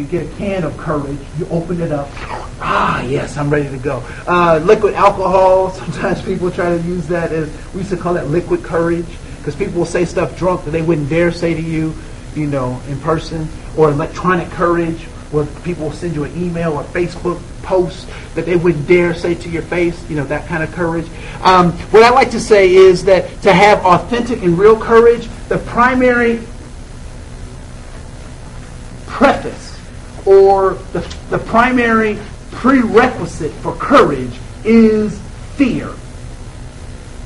get a can of courage, you open it up. Ah, yes, I'm ready to go. Liquid alcohol, sometimes people try to use that as, we used to call that liquid courage, because people will say stuff drunk that they wouldn't dare say to you, in person. Or electronic courage, where people will send you an email or Facebook post that they wouldn't dare say to your face, that kind of courage. What I like to say is that to have authentic and real courage, the primary preface or the primary prerequisite for courage is fear.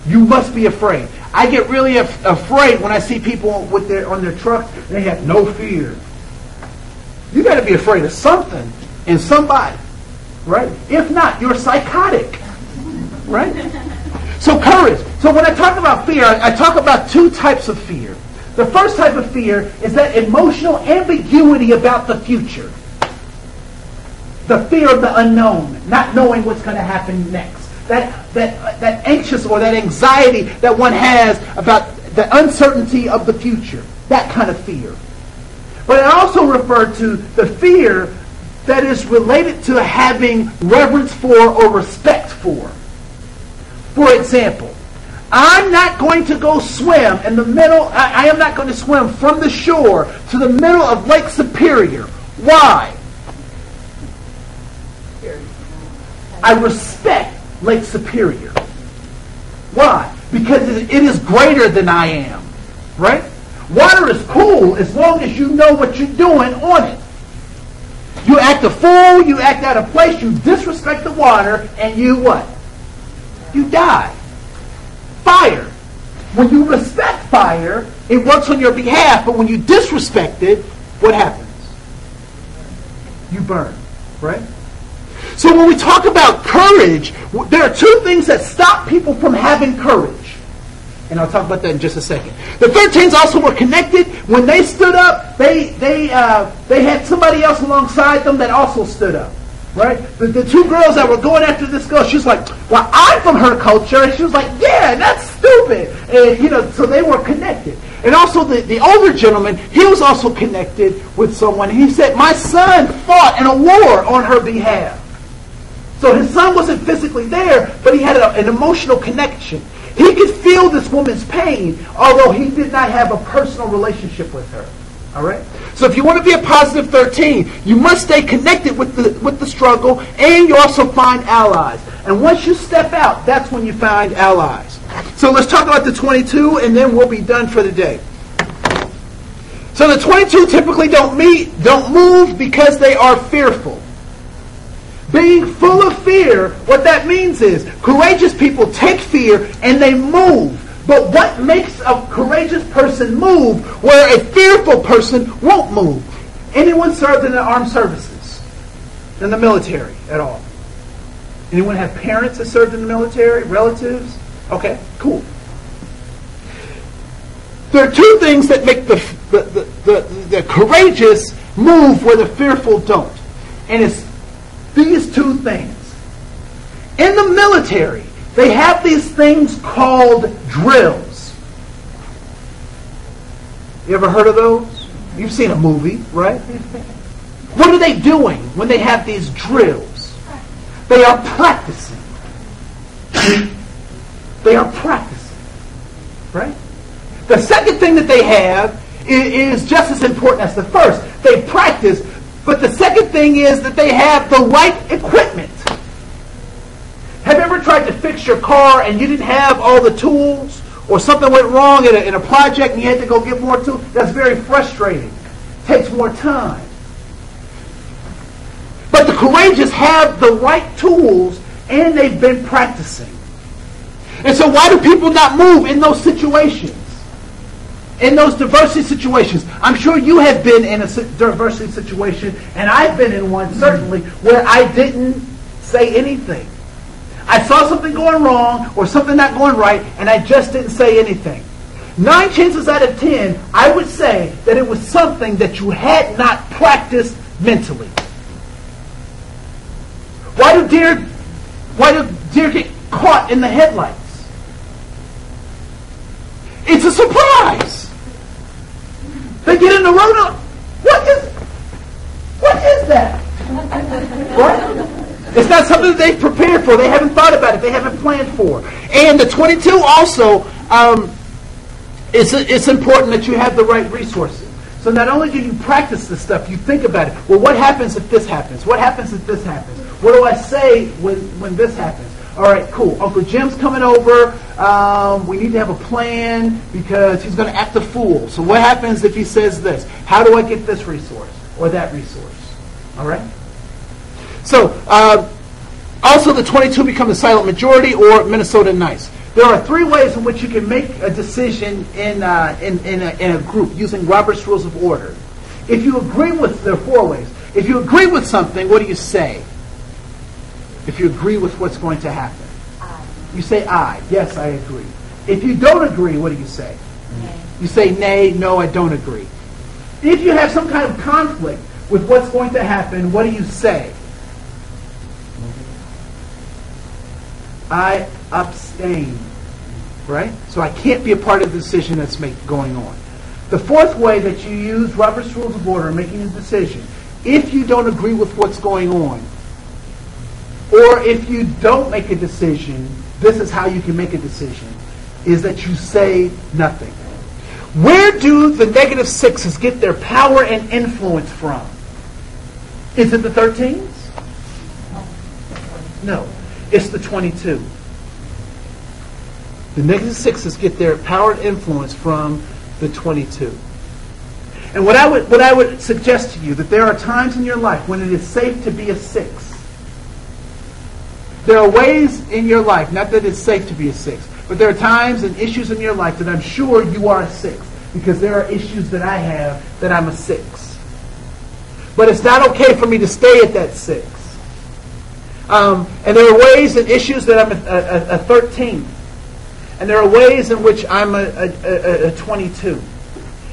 You must be afraid. I get really afraid when I see people on their trucks, they have no fear. You got to be afraid of something and somebody, right? If not, you're psychotic, right? So courage. So when I talk about fear, I talk about two types of fear. The first type of fear is that emotional ambiguity about the future. The fear of the unknown, not knowing what's going to happen next. That anxious or that anxiety that one has about the uncertainty of the future. That kind of fear. But I also refer to the fear that is related to having reverence for or respect for. For example, I'm not going to go swim in the middle, I am not going to swim from the shore to the middle of Lake Superior. Why? I respect Lake Superior. Why? Because it is greater than I am. Right? Water is cool as long as you know what you're doing on it. You act a fool, you act out of place, you disrespect the water, and you what? You die. Fire. When you respect fire, it works on your behalf, but when you disrespect it, what happens? You burn. Right? So when we talk about courage, there are two things that stop people from having courage. And I'll talk about that in just a second. The 13s also were connected. When they stood up, they had somebody else alongside them that also stood up. Right? The two girls that were going after this girl, she was like, well, I'm from her culture. And she was like, yeah, that's stupid. And, so they were connected. And also the older gentleman, he was also connected with someone. He said, my son fought in a war on her behalf. So his son wasn't physically there, but he had an emotional connection. He could feel this woman's pain, although he did not have a personal relationship with her. All right? So if you want to be a positive 13, you must stay connected with the struggle, and you also find allies. And once you step out, that's when you find allies. So let's talk about the 22, and then we'll be done for the day. So the 22 typically don't move because they are fearful. Being full of fear, what that means is courageous people take fear and they move. But what makes a courageous person move where a fearful person won't move? Anyone served in the armed services? In the military at all? Anyone have parents that served in the military? Relatives? Okay, cool. There are two things that make the courageous move where the fearful don't. And it's these two things. In the military, they have these things called drills. You ever heard of those? You've seen a movie, right? What are they doing when they have these drills? They are practicing. They are practicing. Right? The second thing that they have is just as important as the first. They practice. But the second thing is that they have the right equipment. Have you ever tried to fix your car and you didn't have all the tools? Or something went wrong in a project and you had to go get more tools? That's very frustrating. It takes more time. But the courageous have the right tools and they've been practicing. And so why do people not move in those situations? In those diversity situations? I'm sure you have been in a diversity situation, and I've been in one, certainly, where I didn't say anything. I saw something going wrong or something not going right, and I just didn't say anything. 9 chances out of 10, I would say that it was something that you had not practiced mentally. Why do deer get caught in the headlights? It's a surprise. They get in the road. What is that. Right? It's not something that they've prepared for. They haven't thought about it. They haven't planned for. And the 22 also, it's important that you have the right resources. So not only do you practice this stuff, you think about it. Well, what happens if this happens? What happens if this happens? What do I say when this happens? All right, cool. Uncle Jim's coming over. We need to have a plan because he's going to act a fool. So what happens if he says this? How do I get this resource or that resource? All right? So also the 22 become the silent majority or Minnesota nice. There are 3 ways in which you can make a decision in a group using Robert's Rules of Order. If you agree with, there are 4 ways. If you agree with something, what do you say? If you agree with what's going to happen. You say aye. Yes, I agree. If you don't agree, what do you say? Nay. You say nay, no, I don't agree. If you have some kind of conflict with what's going to happen, what do you say? I abstain. Right? So I can't be a part of the decision that's going on. The 4th way that you use Robert's Rules of Order in making a decision, if you don't agree with what's going on, or if you don't make a decision, this is how you can make a decision, is that you say nothing. Where do the negative 6s get their power and influence from? Is it the 13s? No. It's the 22. The negative 6s get their power and influence from the 22. And what I would suggest to you, that there are times in your life when it is safe to be a 6. There are ways in your life, not that it's safe to be a 6, but there are times and issues in your life that I'm sure you are a 6, because there are issues that I have that I'm a 6. But it's not okay for me to stay at that 6. And there are ways and issues that I'm a 13. And there are ways in which I'm a 22.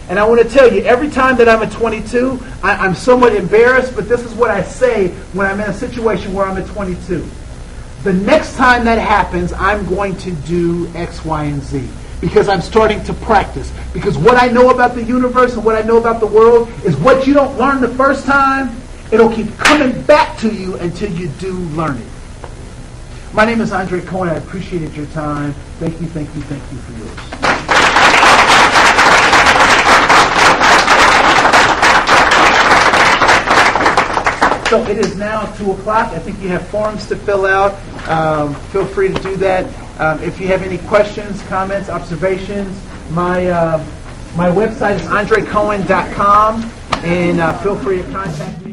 And I want to tell you, every time that I'm a 22, I'm somewhat embarrassed, but this is what I say when I'm in a situation where I'm a 22. The next time that happens, I'm going to do X, Y, and Z. Because I'm starting to practice. Because what I know about the universe and what I know about the world is what you don't learn the first time, it'll keep coming back to you until you do learn it. My name is Andre Cohen. I appreciated your time. Thank you for yours. So it is now 2 o'clock. I think you have forms to fill out. Feel free to do that. If you have any questions, comments, observations, my website is andrecohen.com, and feel free to contact me.